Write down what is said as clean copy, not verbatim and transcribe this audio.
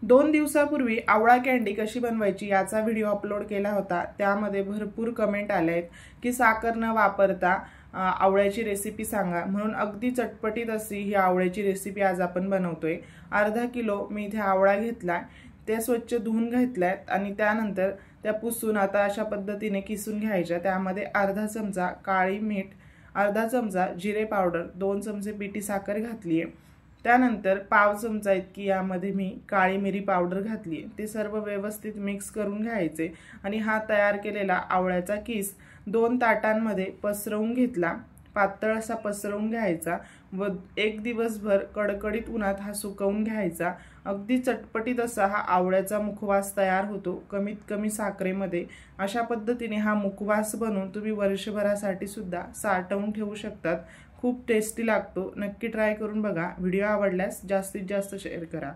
2 दिवसापूर्वी आवळा कॅन्डी कशी बनवायची याचा व्हिडिओ अपलोड केला होता। त्यामध्ये भरपूर कमेंट आले आहेत की साखर न वापरता आवळ्याची रेसिपी सांगा, म्हणून अगदी चटपटीत अशी ही आवळ्याची रेसिपी आज आपण बनवतोय। अर्धा किलो मी इथे आवळा घेतला, ते स्वच्छ धुवून घेतलाय आणि त्यानंतर त्या पुसून आता अशा पद्धतीने किसून घ्यायच्या। त्यामध्ये अर्धा चमचा काळी मीठ, अर्धा चमचा जिरे पावडर, 2 चमचे पिठी साखर घातली आहे। त्यानंतर पाव चमचा इतकी यामध्ये मी काळी मिरी पावडर घातली आहे। ते सर्व व्यवस्थित मिक्स करून घ्यायचे आणि हा तयार केलेला आवळ्याचा किस 2 ताटांमध्ये पसरवून घेतला। पातळ असा पसरवून घ्यायचा व 1 दिवसभर कडकडीत उन्हात हा सुकवून घ्यायचा। अगदी चटपटीत असा हा आवळ्याचा मुखवास तयार होतो कमीत कमी साखरेमध्ये। अशा पद्धतीने हा मुखवास बनवून तुम्ही वर्षभरासाठी सुद्धा साठवून ठेवू शकतात। खूप टेस्टी लागतो, नक्की ट्राय करून बघा। व्हिडिओ आवडल्यास जास्तीत जास्त शेअर करा।